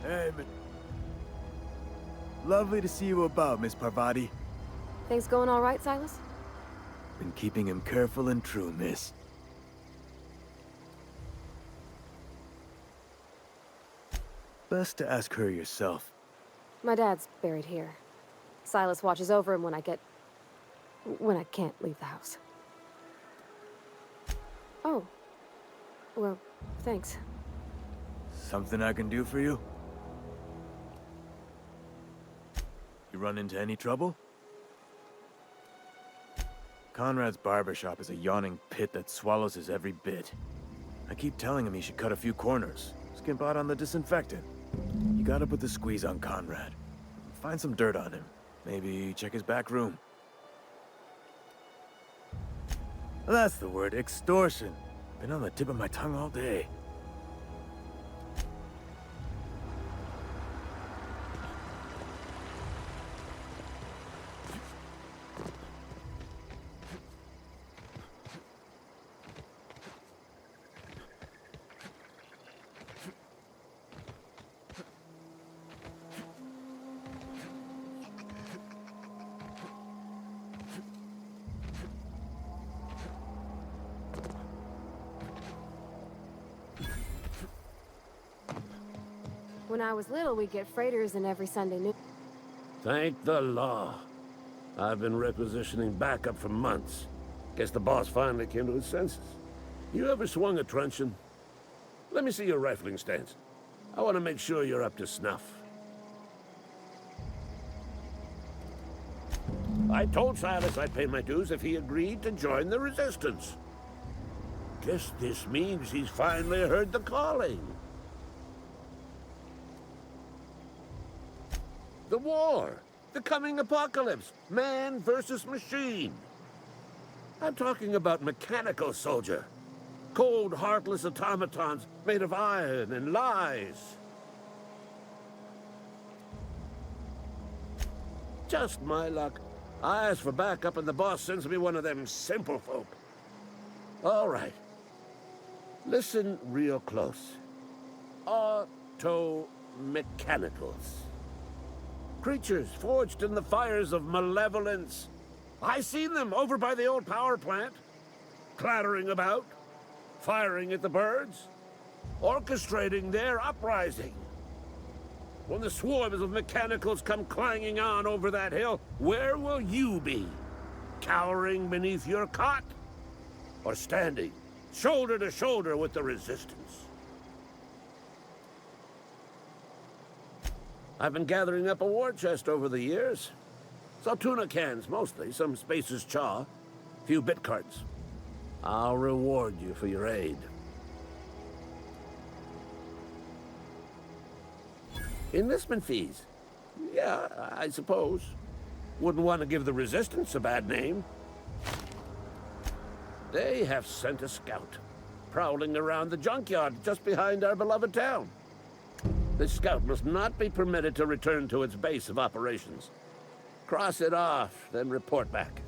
Hey, lovely to see you about, Miss Parvati. Things going all right, Silas? Been keeping him careful and true, miss. Best to ask her yourself. My dad's buried here. Silas watches over him when I can't leave the house. Oh. Well, thanks. Something I can do for you? You run into any trouble? Conrad's barbershop is a yawning pit that swallows his every bit. I keep telling him he should cut a few corners, skimp out on the disinfectant. You gotta put the squeeze on Conrad. Find some dirt on him. Maybe check his back room. That's the word, extortion. Been on the tip of my tongue all day. When I was little, we'd get freighters in every Sunday noon. Thank the law. I've been requisitioning backup for months. Guess the boss finally came to his senses. You ever swung a truncheon? Let me see your rifling stance. I want to make sure you're up to snuff. I told Silas I'd pay my dues if he agreed to join the resistance. Guess this means he's finally heard the calling. The war! The coming apocalypse! Man versus machine! I'm talking about mechanical soldier. Cold, heartless automatons made of iron and lies. Just my luck. I ask for backup and the boss sends me one of them simple folk. All right. Listen real close. Auto-mechanicals. Creatures forged in the fires of malevolence. I seen them over by the old power plant, clattering about, firing at the birds, orchestrating their uprising. When the swarms of mechanicals come clanging on over that hill, where will you be? Cowering beneath your cot? Or standing, shoulder to shoulder with the resistance? I've been gathering up a war chest over the years. Saw tuna cans, mostly, some Spacer's chaw, few bit carts. I'll reward you for your aid. Enlistment fees? Yeah, I suppose. Wouldn't want to give the Resistance a bad name. They have sent a scout, prowling around the junkyard just behind our beloved town. This scout must not be permitted to return to its base of operations. Cross it off, then report back.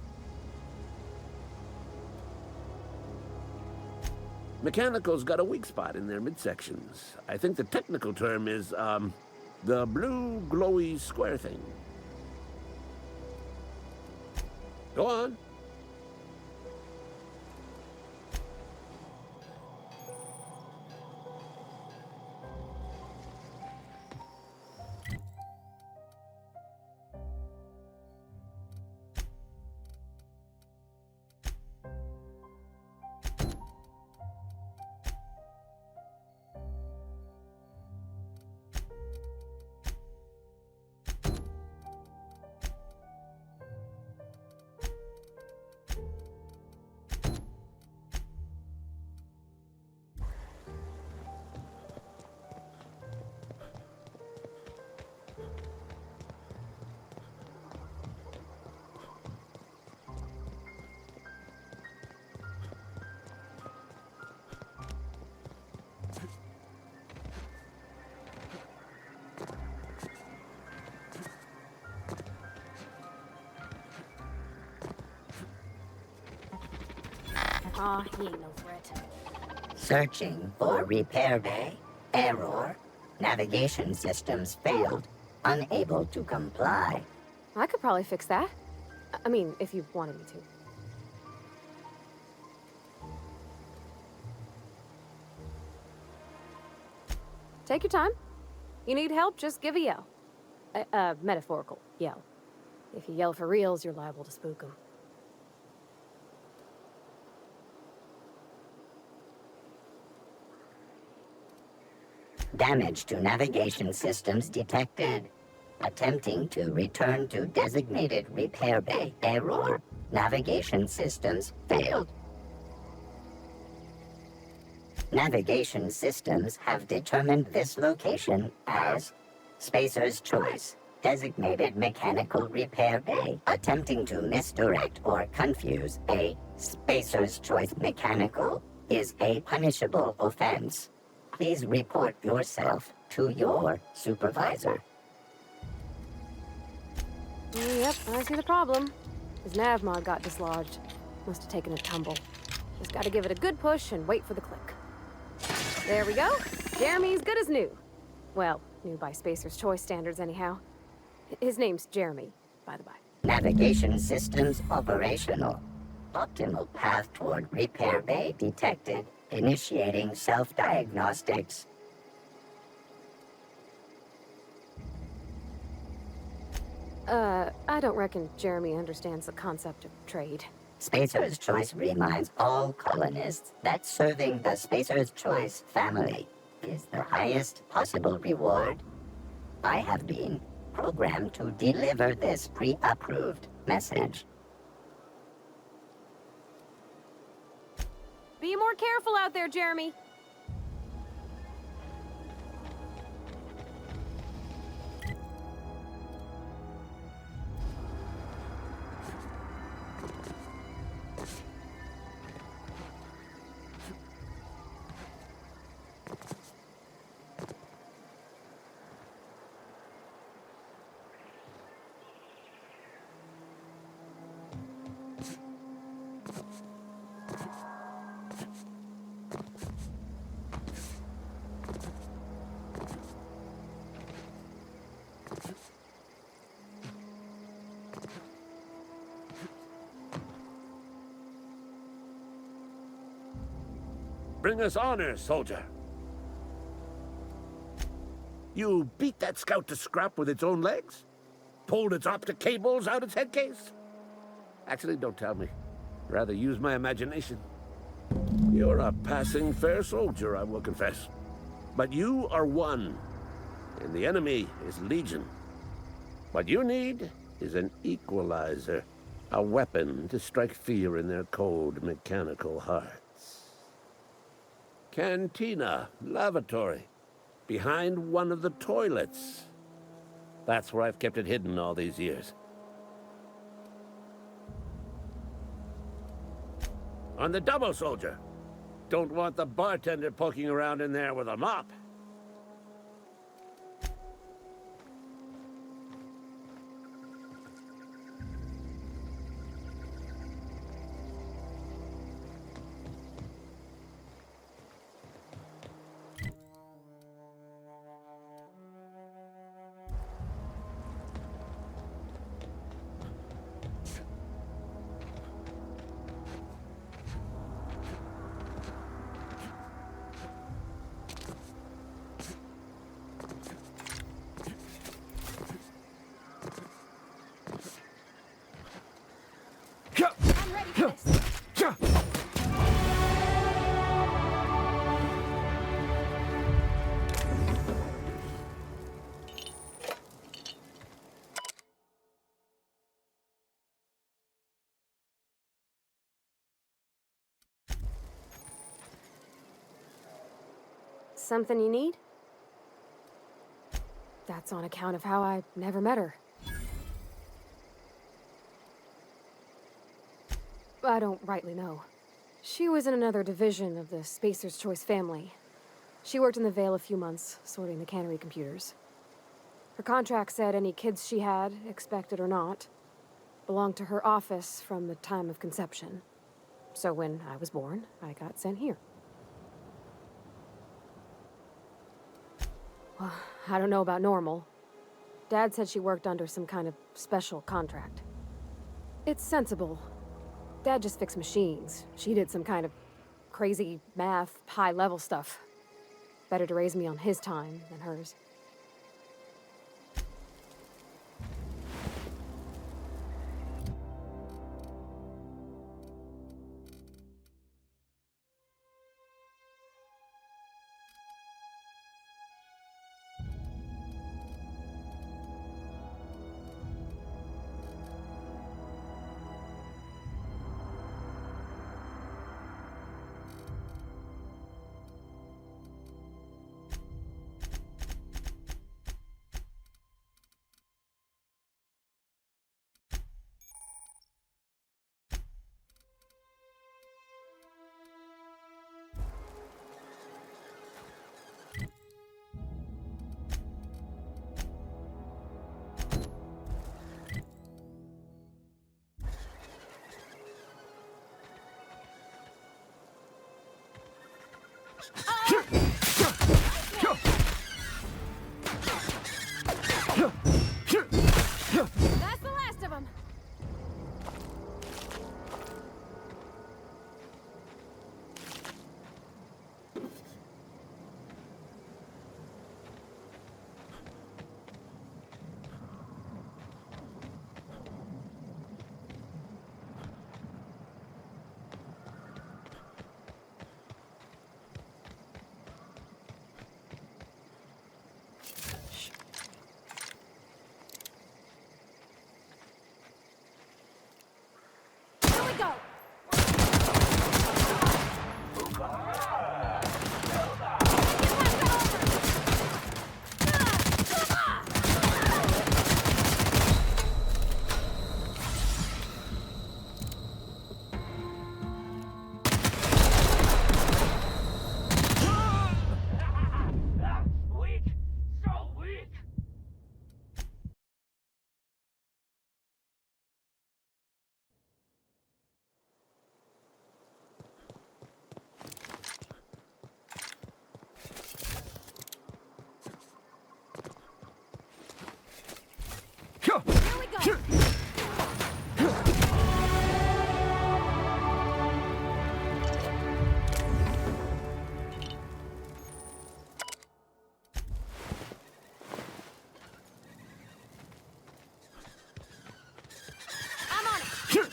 Mechanicals got a weak spot in their midsections. I think the technical term is, the blue glowy square thing. Go on. He ain't no threat. Searching for repair bay. Error. Navigation systems failed. Unable to comply. I could probably fix that. I mean, if you wanted me to. Take your time. You need help, just give a yell. A metaphorical yell. If you yell for reals, you're liable to spook them. Damage to navigation systems detected. Attempting to return to designated repair bay. Error. Navigation systems failed. Navigation systems have determined this location as Spacer's Choice, designated mechanical repair bay. Attempting to misdirect or confuse a Spacer's Choice mechanical is a punishable offense. Please report yourself to your supervisor. Yep, I see the problem. His nav mod got dislodged. Must have taken a tumble. Just gotta give it a good push and wait for the click. There we go. Jeremy's good as new. Well, new by Spacer's Choice standards anyhow. His name's Jeremy, by the by. Navigation systems operational. Optimal path toward repair bay detected. Initiating self-diagnostics. I don't reckon Jeremy understands the concept of trade. Spacer's Choice reminds all colonists that serving the Spacer's Choice family is the highest possible reward. I have been programmed to deliver this pre-approved message. Be more careful out there, Jeremy. Bring us honor, soldier. You beat that scout to scrap with its own legs? Pulled its optic cables out its head case? Actually, don't tell me. Rather use my imagination. You're a passing fair soldier, I will confess. But you are one, and the enemy is legion. What you need is an equalizer, a weapon to strike fear in their cold, mechanical hearts. Cantina, lavatory, behind one of the toilets. That's where I've kept it hidden all these years. On the double, soldier. Don't want the bartender poking around in there with a mop. I'm ready for this. Something you need? That's on account of how I never met her. I don't rightly know. She was in another division of the Spacer's Choice family. She worked in the Vale a few months, sorting the cannery computers. Her contract said any kids she had, expected or not, belonged to her office from the time of conception. So when I was born, I got sent here. I don't know about normal. Dad said she worked under some kind of special contract. It's sensible. Dad just fixed machines. She did some kind of crazy math, high-level stuff. Better to raise me on his time than hers. That's the last of them! Here we go! Weak! So weak! Here we go! I'm on it! Here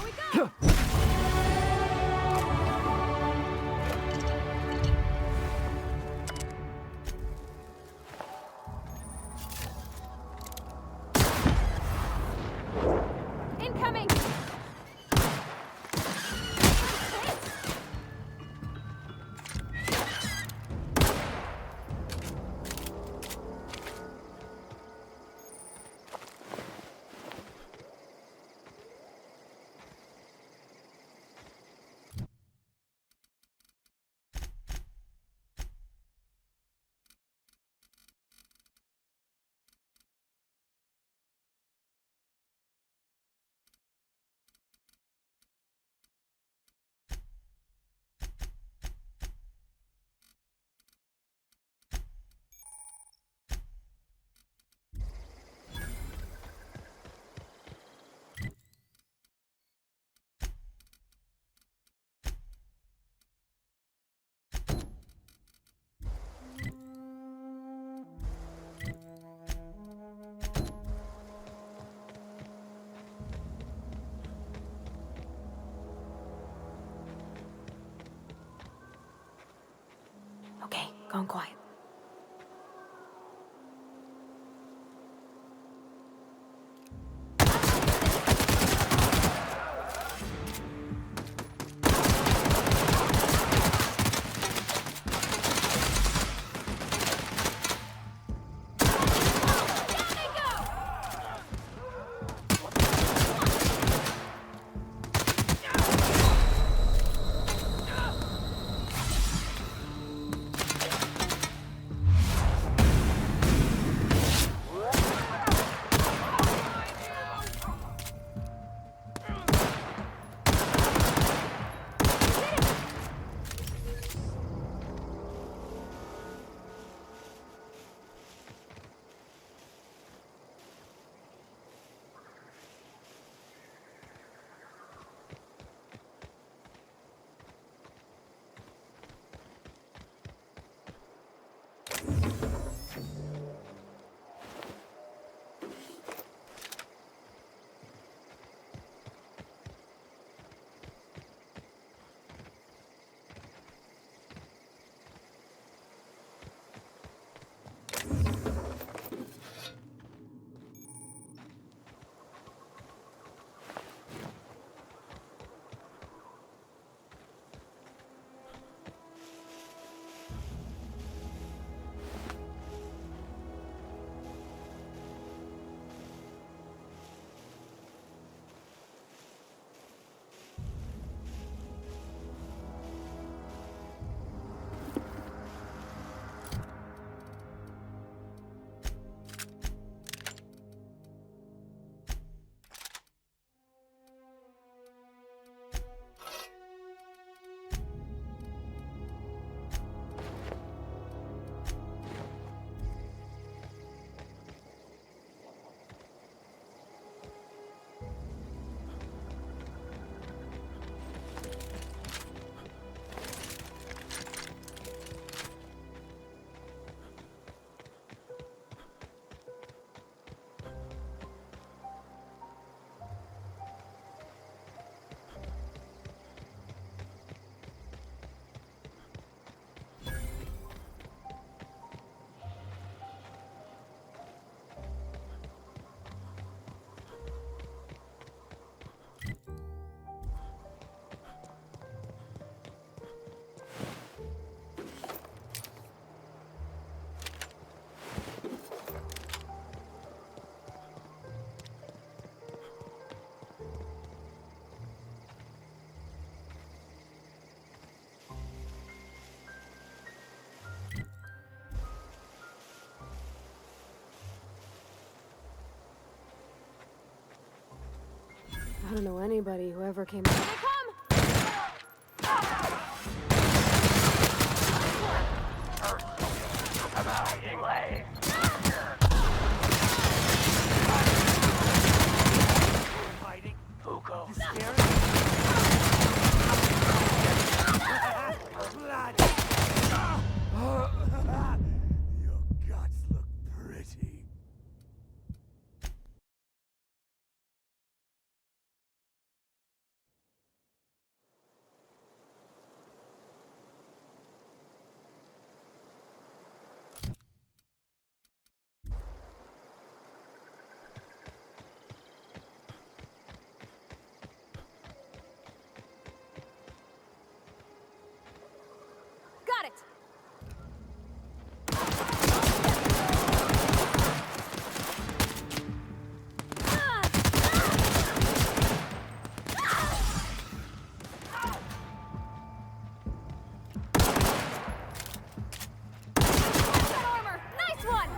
we go! Incoming! Okay, gone quiet. I don't know anybody who ever came out. Here they come! Hiding? Hugo. You scared? Blood! Your guts look pretty. Got it! That armor! Nice one!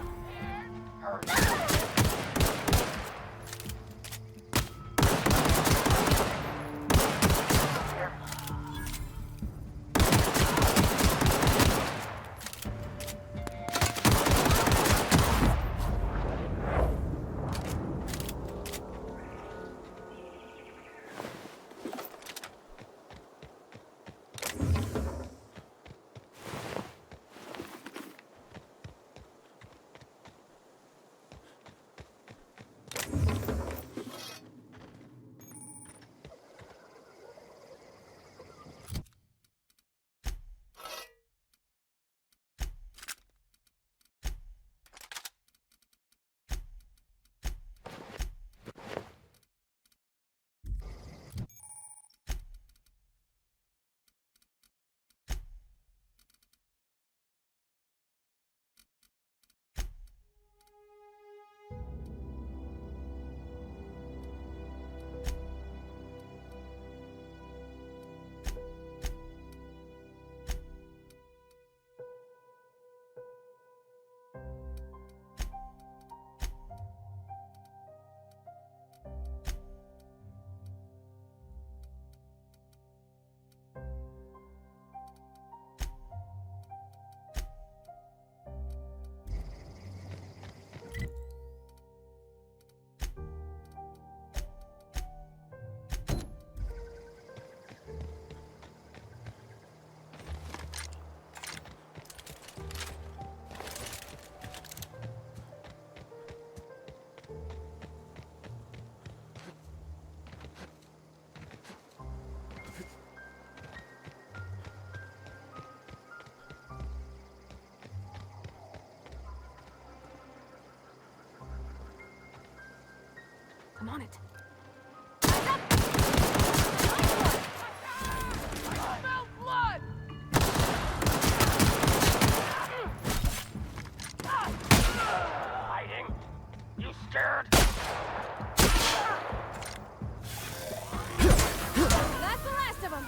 I'm on it. Hiding? You scared? That's the last of them.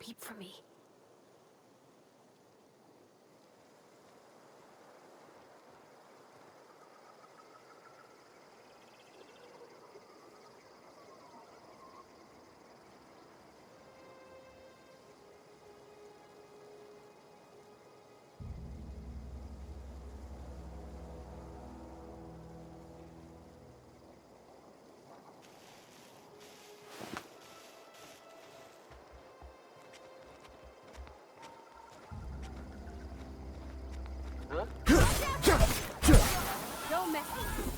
peep from me. Don't mess with me.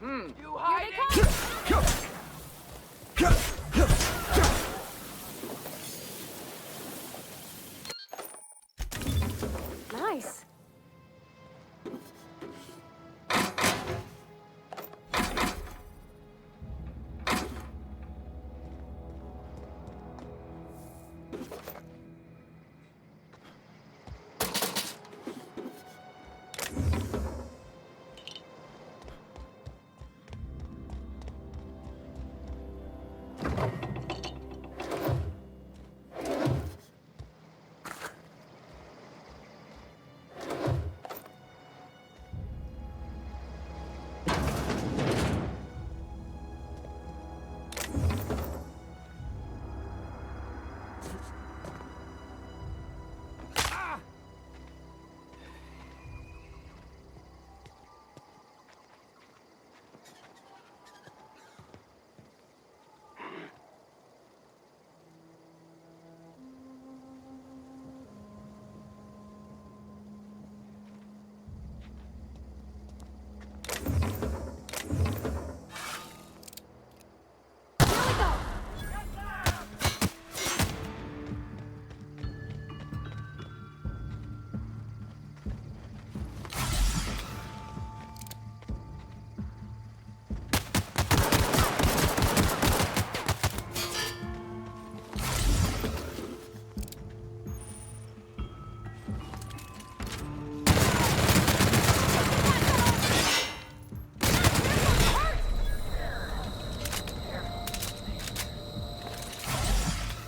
You Here they hiding? come! Nice.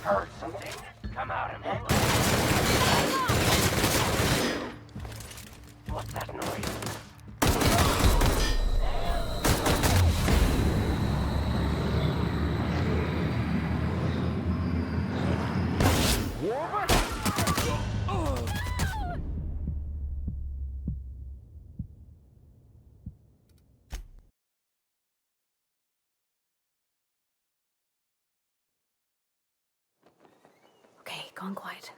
Heard something? Come out and play. What's that noise? Okay, gone quiet.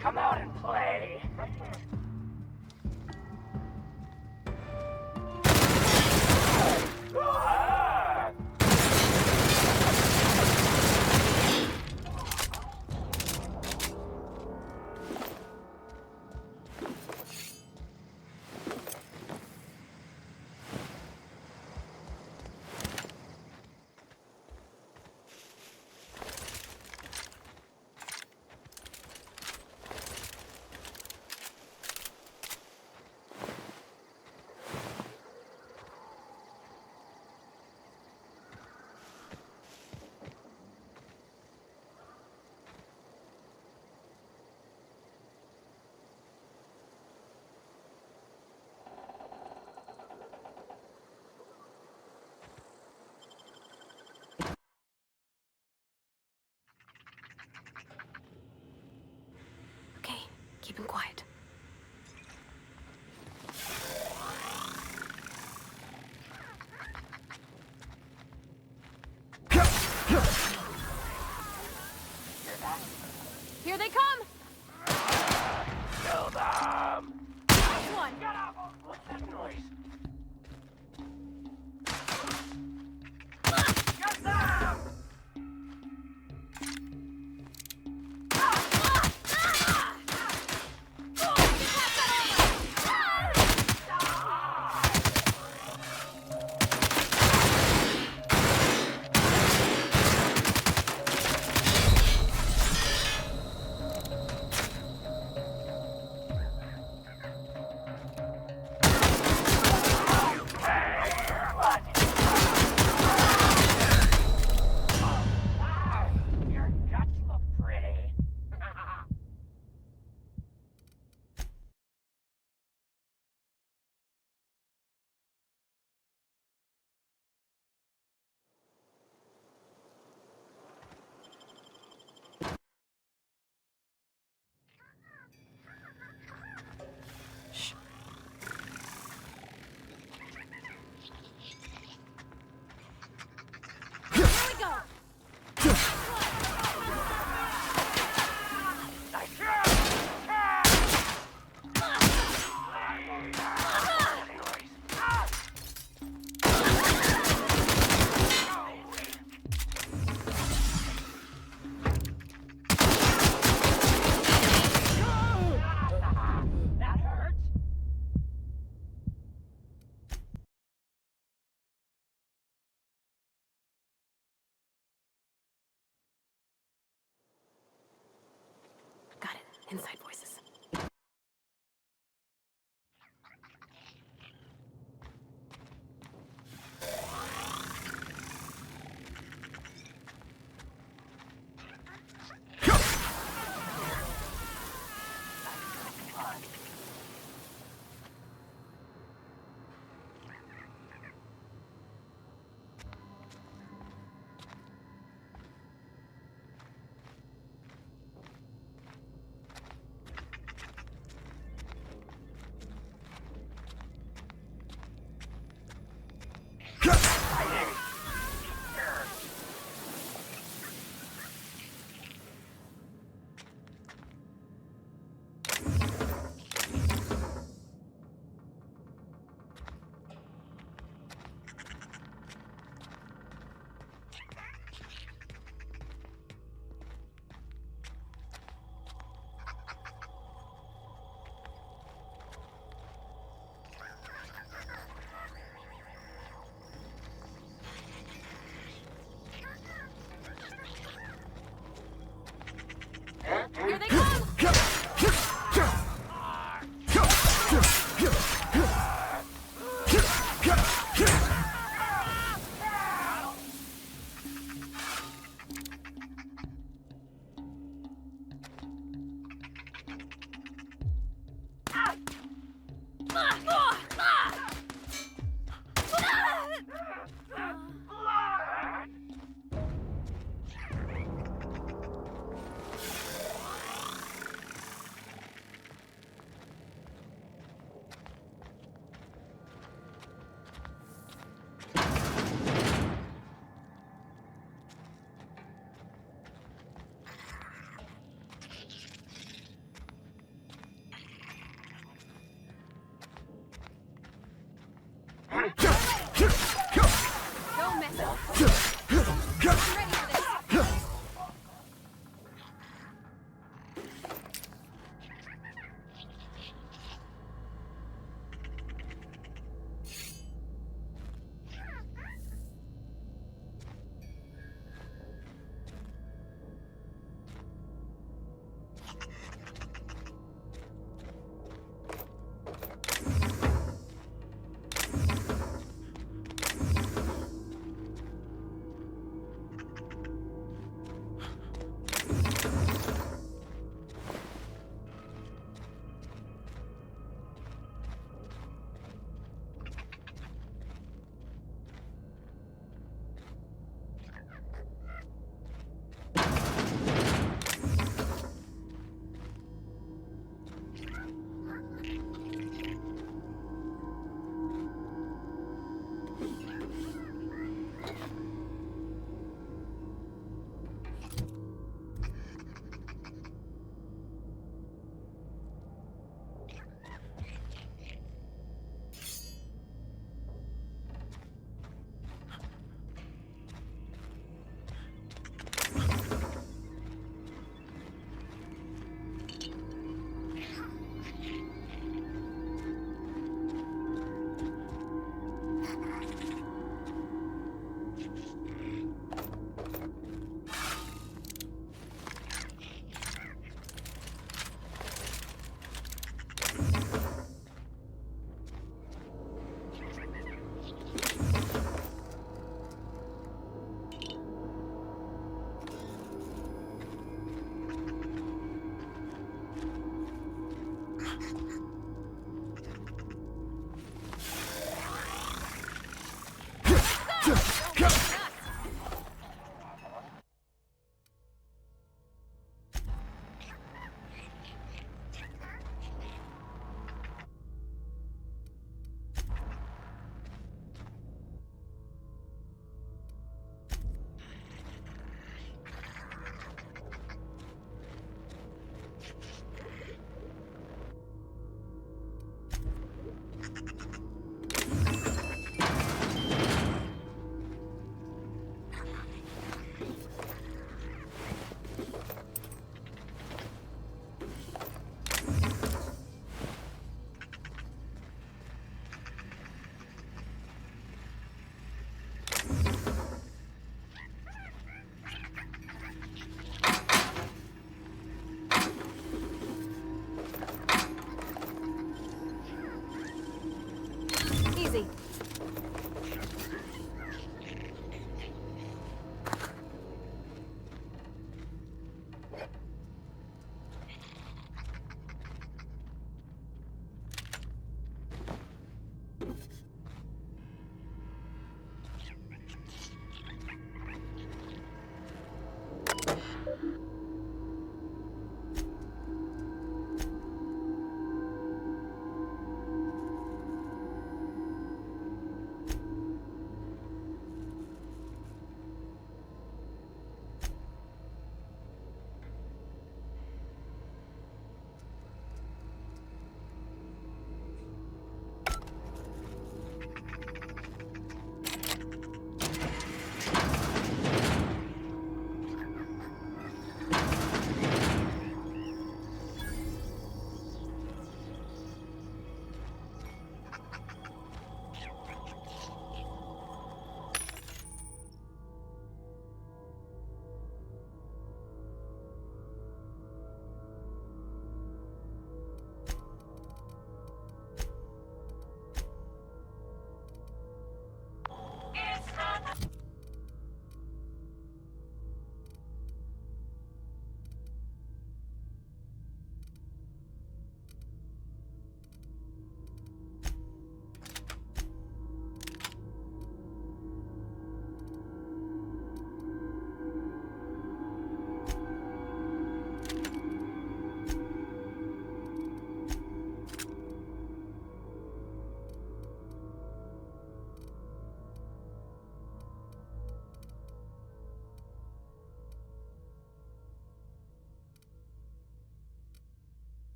Come out and play. Keep him quiet. Here they come! Kill them! Nice one! Get up! What's that noise? Get them! Your guts look pretty. Shh. Here we go! That hurts. Got it. Inside voices.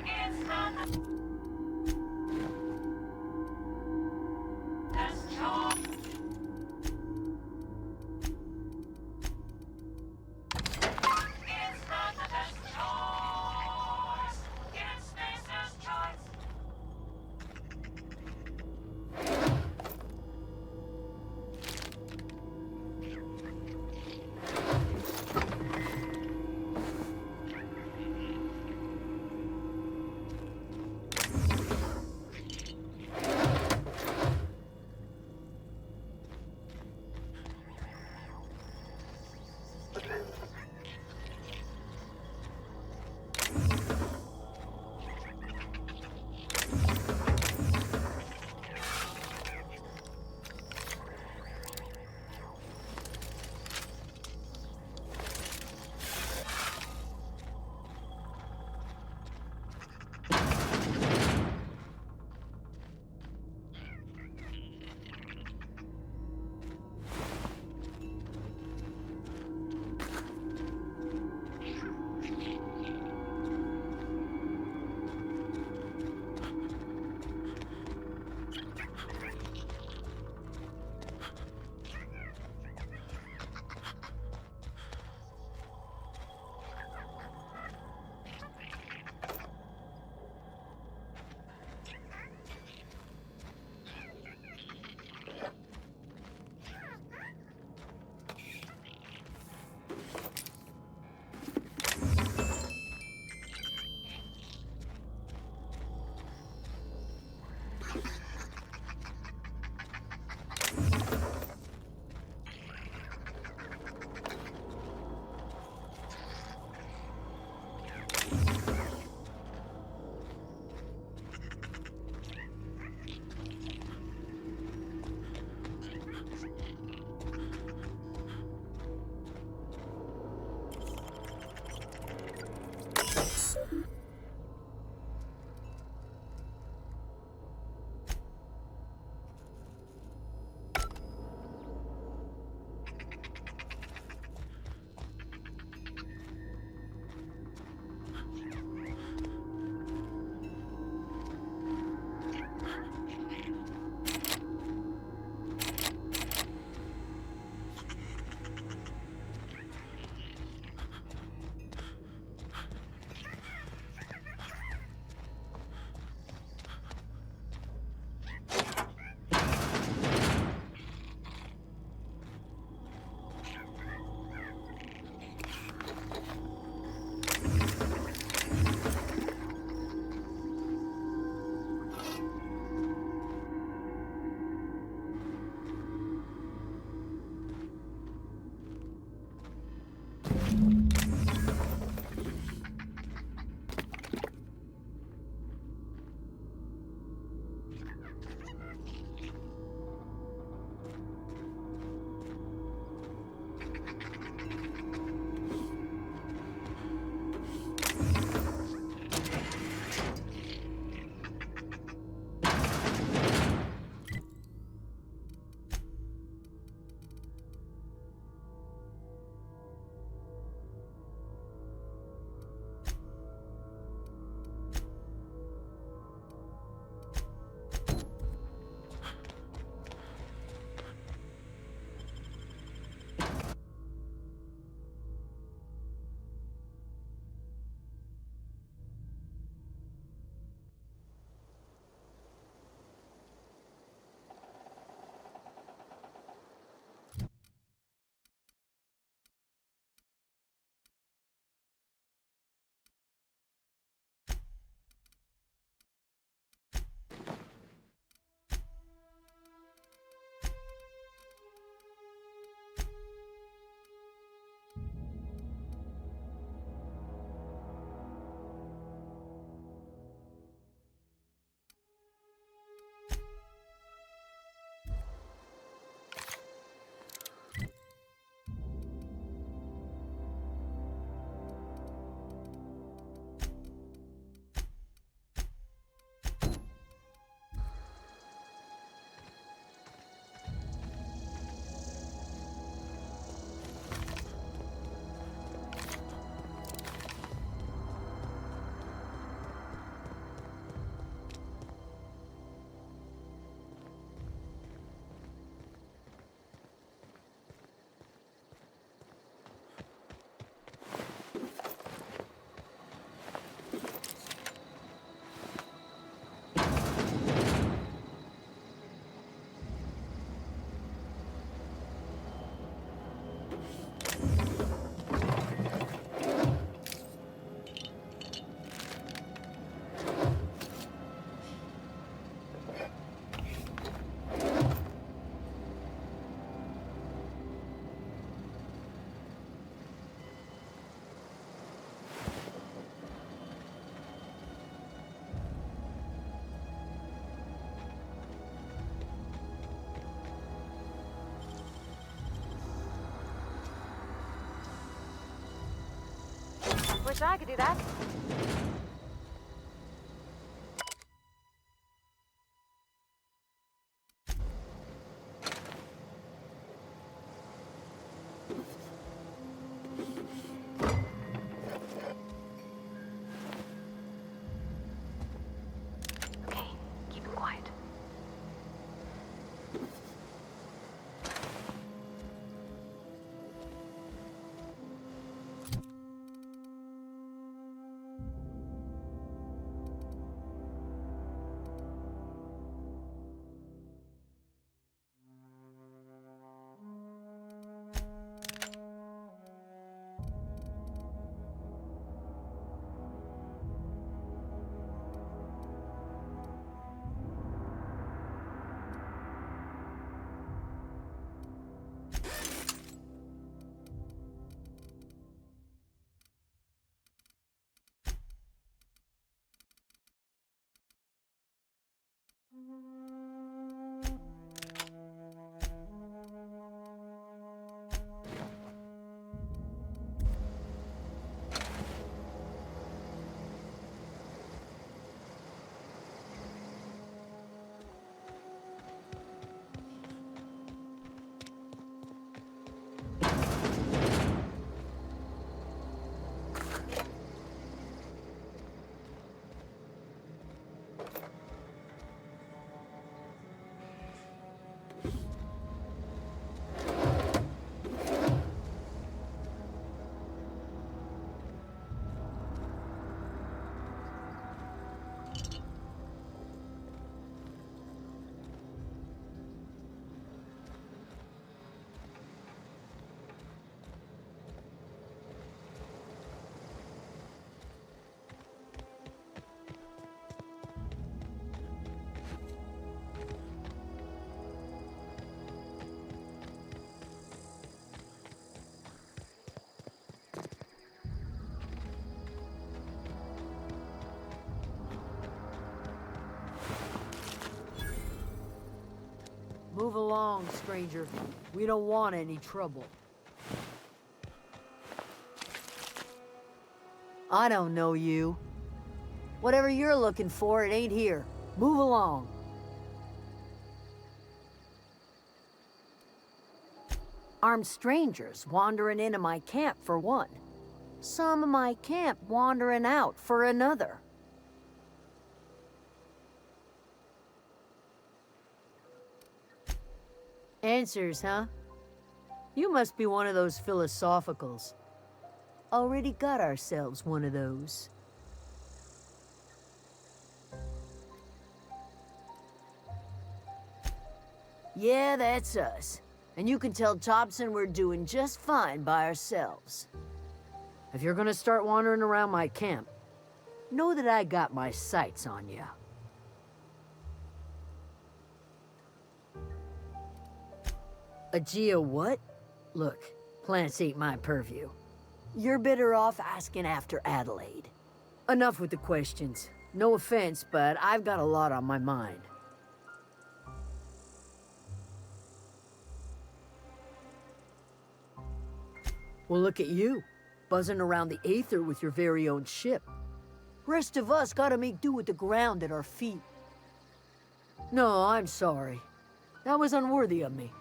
It's not the best choice. It's not the best choice. It's Spacer's choice. Wish I could do that. Okay, keep it quiet. Move along, stranger. We don't want any trouble. I don't know you. Whatever you're looking for, it ain't here. Move along. Armed strangers wandering into my camp for one. Some of my camp wandering out for another. Answers, huh? You must be one of those philosophicals. Already got ourselves one of those. Yeah, that's us. And you can tell Thompson we're doing just fine by ourselves. If you're gonna start wandering around my camp, know that I got my sights on you. A geo what? Look, plants ain't my purview. You're better off asking after Adelaide. Enough with the questions. No offense, but I've got a lot on my mind. Well, look at you, buzzing around the Aether with your very own ship. Rest of us gotta make do with the ground at our feet. No, I'm sorry. That was unworthy of me.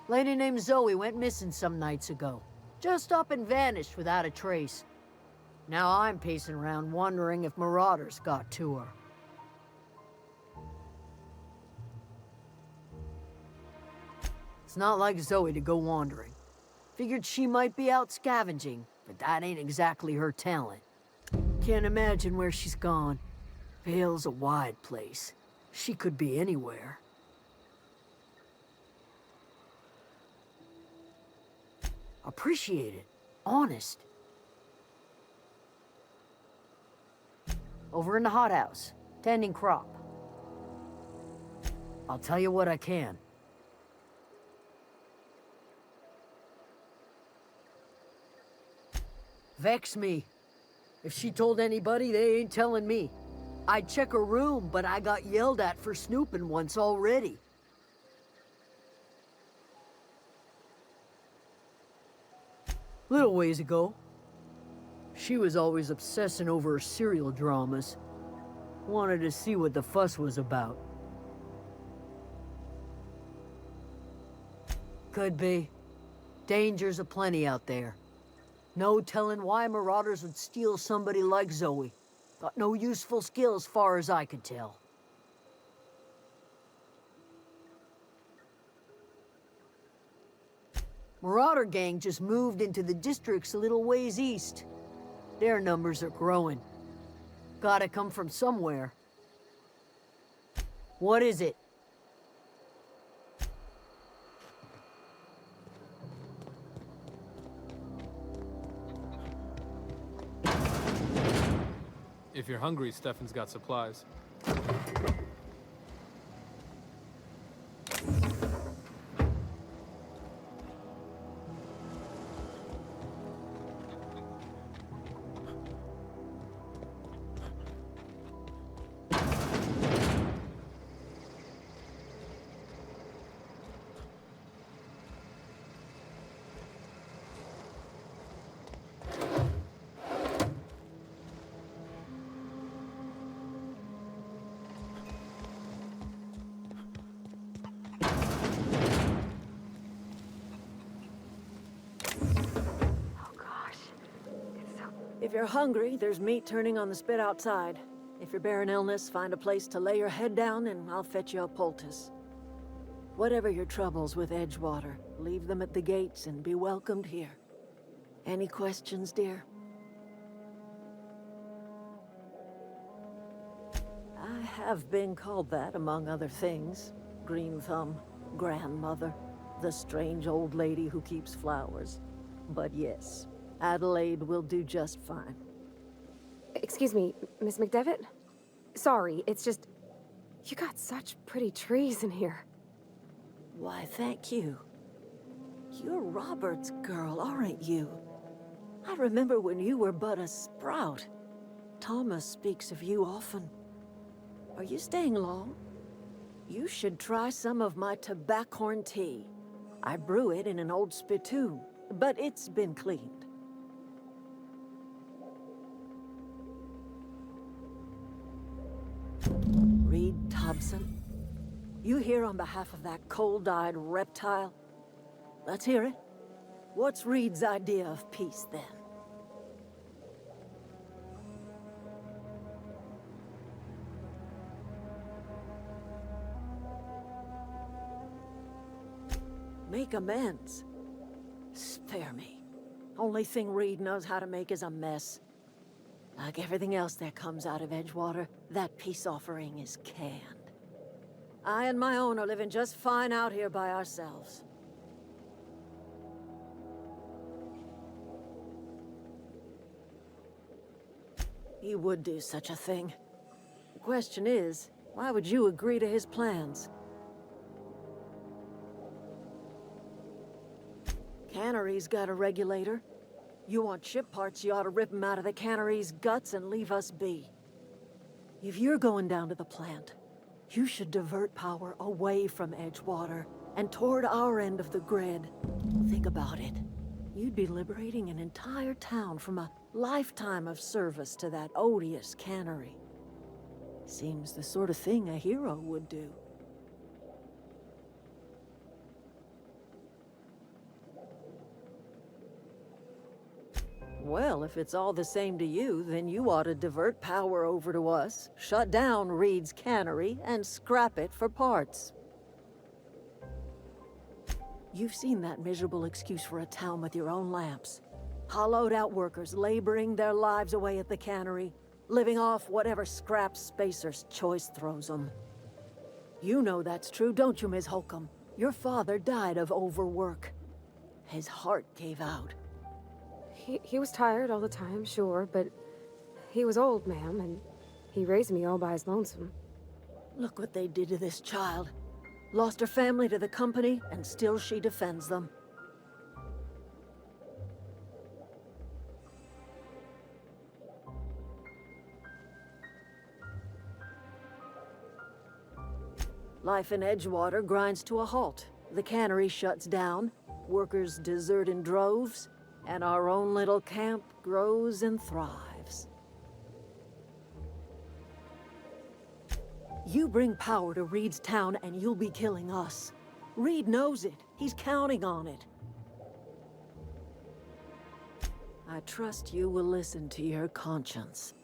Lady named Zoe went missing some nights ago. Just up and vanished without a trace. Now I'm pacing around wondering if marauders got to her. It's not like Zoe to go wandering. Figured she might be out scavenging, but that ain't exactly her talent. Can't imagine where she's gone. Vale's a wide place. She could be anywhere. Appreciate it. Honest. Over in the hothouse, tending crop. I'll tell you what I can. Vex me. If she told anybody, they ain't telling me. I'd check her room, but I got yelled at for snooping once already. Little ways ago. She was always obsessing over her serial dramas. Wanted to see what the fuss was about. Could be. Dangers aplenty out there. No telling why marauders would steal somebody like Zoe. Got no useful skill as far as I could tell. Marauder gang just moved into the districts a little ways east. Their numbers are growing. Gotta come from somewhere. What is it? If you're hungry, Stefan's got supplies. If you're hungry, there's meat turning on the spit outside. If you're bearing illness, find a place to lay your head down and I'll fetch you a poultice. Whatever your troubles with Edgewater, leave them at the gates and be welcomed here. Any questions, dear? I have been called that, among other things. Green Thumb, grandmother, the strange old lady who keeps flowers. But yes, Adelaide will do just fine. Excuse me, Miss McDevitt? Sorry, it's just... You got such pretty trees in here. Why, thank you. You're Robert's girl, aren't you? I remember when you were but a sprout. Thomas speaks of you often. Are you staying long? You should try some of my tobaccorn tea. I brew it in an old spittoon, but it's been cleaned. Reed Thompson? You here on behalf of that cold-eyed reptile? Let's hear it. What's Reed's idea of peace, then? Make amends. Spare me. Only thing Reed knows how to make is a mess. Like everything else that comes out of Edgewater, that peace offering is canned. I and my own are living just fine out here by ourselves. He would do such a thing. The question is, why would you agree to his plans? Cannery's got a regulator. You want ship parts, you ought to rip them out of the cannery's guts and leave us be. If you're going down to the plant, you should divert power away from Edgewater and toward our end of the grid. Think about it. You'd be liberating an entire town from a lifetime of service to that odious cannery. Seems the sort of thing a hero would do. Well, if it's all the same to you, then you ought to divert power over to us, shut down Reed's cannery, and scrap it for parts. You've seen that miserable excuse for a town with your own lamps. Hollowed out workers laboring their lives away at the cannery, living off whatever scrap Spacer's Choice throws them. You know that's true, don't you, Ms. Holcomb? Your father died of overwork. His heart gave out. He was tired all the time, sure, but he was old, ma'am, and he raised me all by his lonesome. Look what they did to this child. Lost her family to the company, and still she defends them. Life in Edgewater grinds to a halt. The cannery shuts down, workers desert in droves, and our own little camp grows and thrives. You bring power to Reed's town and you'll be killing us. Reed knows it. He's counting on it. I trust you will listen to your conscience.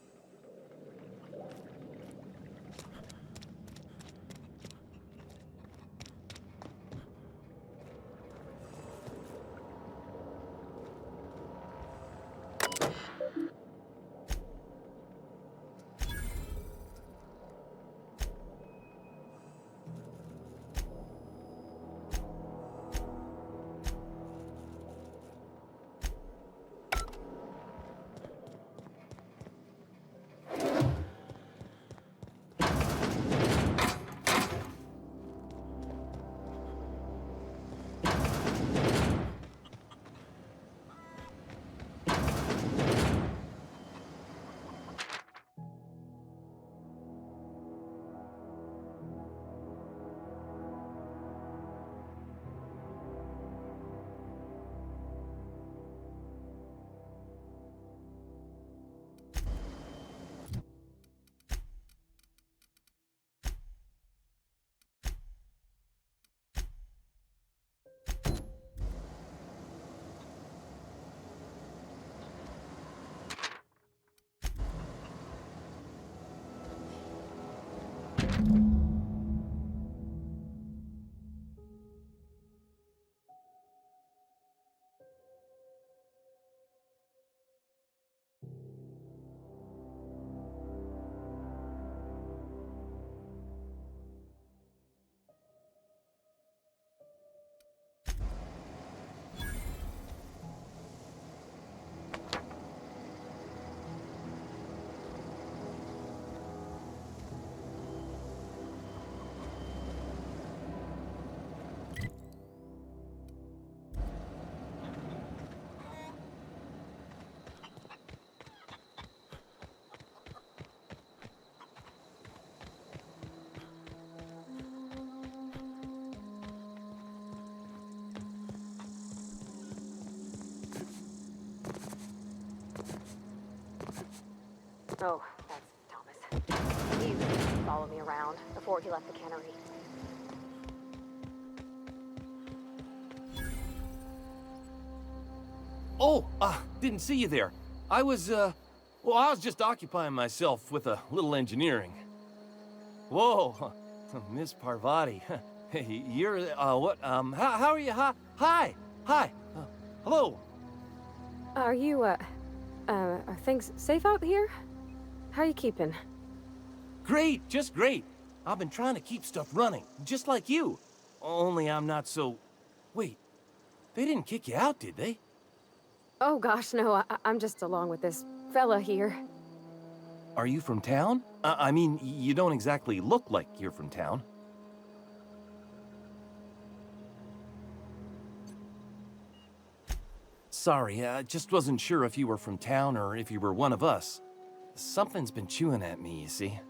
Oh, that's Thomas. He used to follow me around before he left the cannery. Oh, didn't see you there. I was just occupying myself with a little engineering. Whoa, Miss Parvati. Hey, you're, what, how are you? Hi, hello. Are you, are things safe out here? How are you keeping? Great, just great. I've been trying to keep stuff running, just like you. Only I'm not so... Wait, they didn't kick you out, did they? Oh gosh, no, I'm just along with this fella here. Are you from town? I mean, you don't exactly look like you're from town. Sorry, I just wasn't sure if you were from town or if you were one of us. Something's been chewing at me, you see.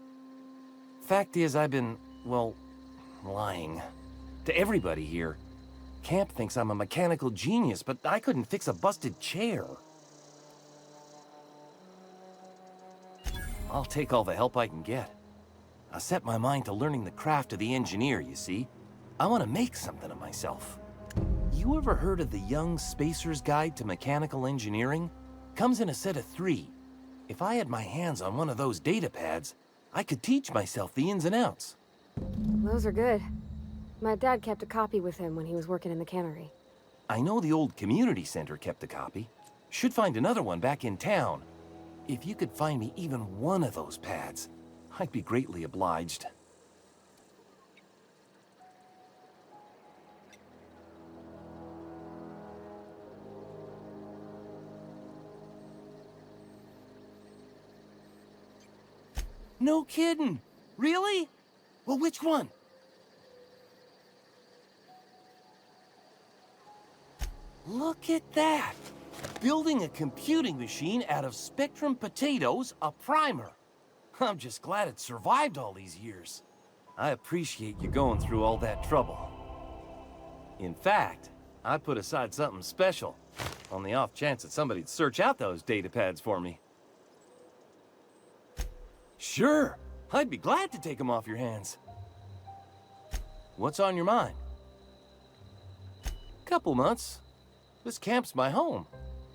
Fact is, I've been, well, lying. To everybody here. Camp thinks I'm a mechanical genius, but I couldn't fix a busted chair. I'll take all the help I can get. I set my mind to learning the craft of the engineer, you see. I want to make something of myself. You ever heard of the Young Spacer's Guide to Mechanical Engineering? Comes in a set of 3. If I had my hands on one of those data pads, I could teach myself the ins and outs. Those are good. My dad kept a copy with him when he was working in the cannery. I know the old community center kept a copy. Should find another one back in town. If you could find me even one of those pads, I'd be greatly obliged. No kidding! Really? Well, which one? Look at that! Building a computing machine out of Spectrum potatoes, a primer. I'm just glad it survived all these years. I appreciate you going through all that trouble. In fact, I put aside something special. On the off chance that somebody'd search out those data pads for me. Sure, I'd be glad to take them off your hands. What's on your mind? Couple months. This camp's my home.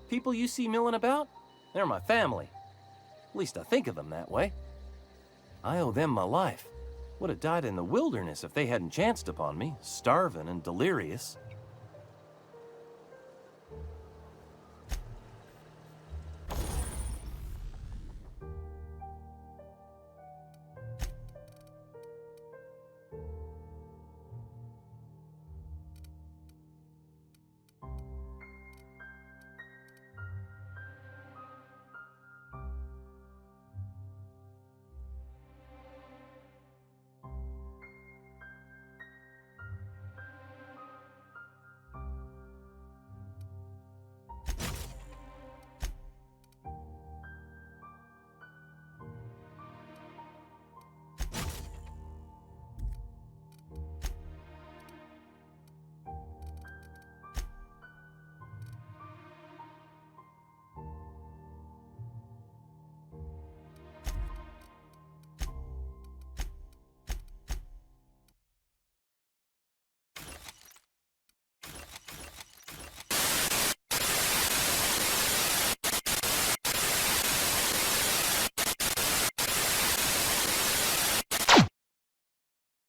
People you see milling about, they're my family. At least I think of them that way. I owe them my life. Would have died in the wilderness if they hadn't chanced upon me, starving and delirious.